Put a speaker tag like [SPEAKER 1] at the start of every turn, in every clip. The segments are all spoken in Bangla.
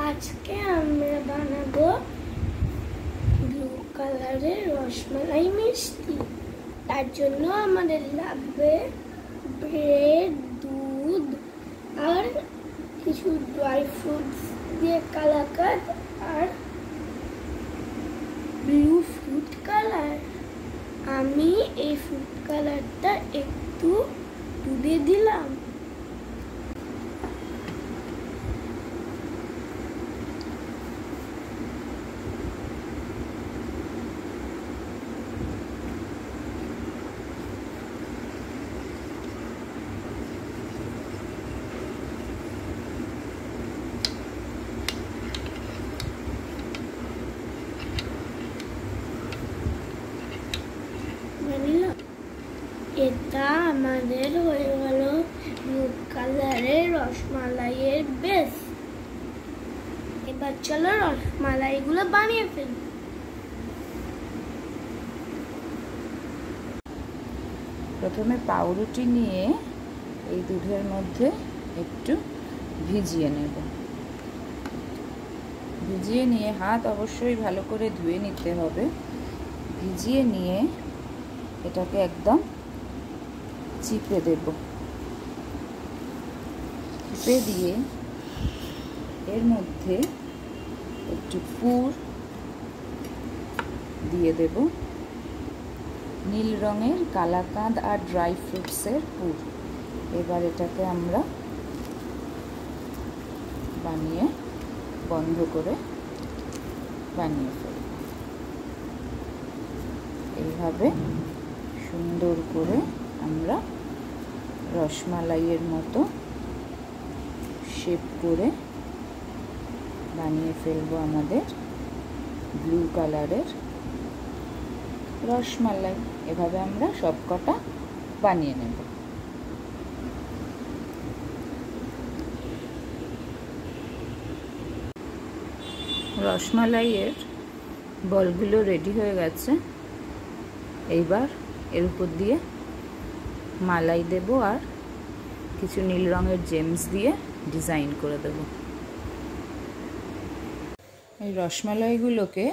[SPEAKER 1] আজকে আমরা বানাবো ব্লু কালারের রসমালাই মিষ্টি। তার জন্য আমাদের লাগবে ব্রেড, দুধ আর কিছু ড্রাই ফ্রুটস দিয়ে কালাকাঁদ আর ব্লু ফুড কালার। আমি এই ফুড কালারটা একটু দুধে দিলাম। এটা আমাদের হয়ে গেল ব্লু কালারের রসমালাইয়ের বেস। এবার চলো রসমালাইগুলো বানিয়ে ফেলি।
[SPEAKER 2] প্রথমে পাউরুটি নিয়ে এই দুধের মধ্যে একটু ভিজিয়ে নেব। ভিজিয়ে নিয়ে হাত অবশ্যই ভালো করে ধুয়ে নিতে হবে। ভিজিয়ে নিয়ে এটাকে একদম চিপে দেব। চিপে দিয়ে এর মধ্যে একটু পুর দিয়ে দেব, নীল রঙের কালাকাঁদ আর ড্রাই ফ্রুটসের পুর। এবার এটাকে আমরা বানিয়ে বন্ধ করে বানিয়ে ফেলব। এইভাবে সুন্দর করে আমরা রসমালাইয়ের মতো শেপ করে বানিয়ে ফেলবো আমাদের ব্লু কালারের রসমালাই। এভাবে আমরা সবকটা বানিয়ে নেব। রসমালাইয়ের বলগুলো রেডি হয়ে গেছে। এইবার এর উপর দিয়ে মালাই দেব আর কিছু নীল রঙের জেমস দিয়ে ডিজাইন করে দেব। এই রসমালাইগুলোকে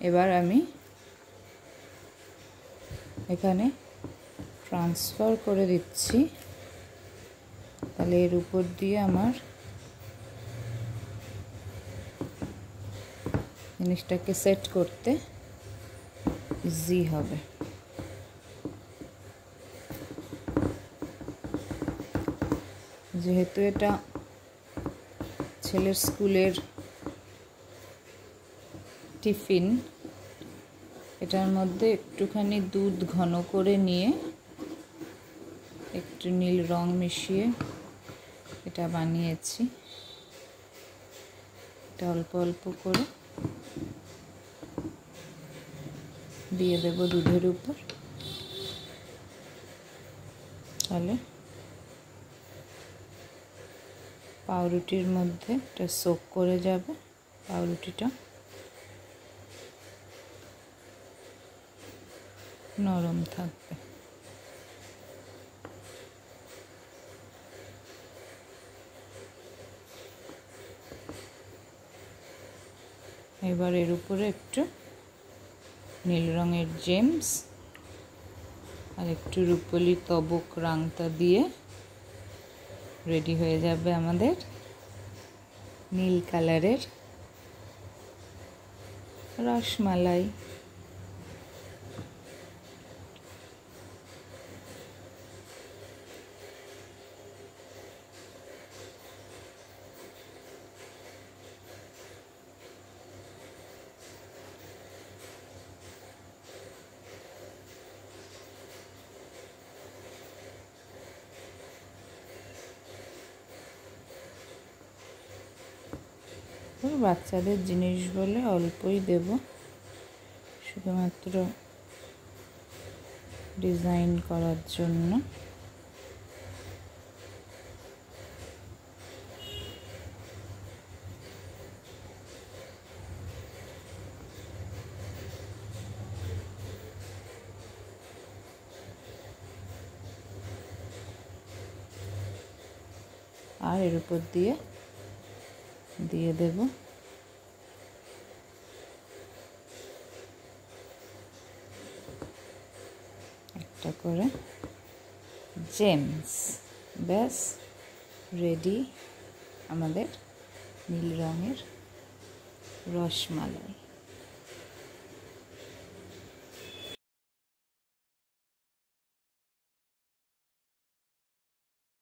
[SPEAKER 2] এবার আমি এখানে ট্রান্সফার করে দিচ্ছি। তাহলে এর উপর দিয়ে আমার জিনিসটাকে সেট করতে ইজি হবে। যেহেতু এটা ছেলের স্কুলের টিফিন, এটার মধ্যে একটুখানি দুধ ঘন করে নিয়ে একটু নীল রং মিশিয়ে এটা বানিয়েছি। এটা অল্প অল্প করে দিয়ে দেব দুধের উপর। তাহলে পাউরুটির মধ্যে এটা সোক করে যাবে, পাউরুটিটা নরম থাকবে। এবার এর উপরে একটু নীল রঙের জেমস আর একটু রূপোলি তবক রাংতা দিয়ে রেডি হয়ে যাবে আমাদের নীল কালারের রসমালাই। বাচ্চাদের জিনিস বলে অল্পই দেব, শুধুমাত্র ডিজাইন করার জন্য। আর এর উপর দিয়ে দিয়ে দেব। একটা করে জেমস। ব্যাস রেডি আমাদের নীল রঙের রসমালাই।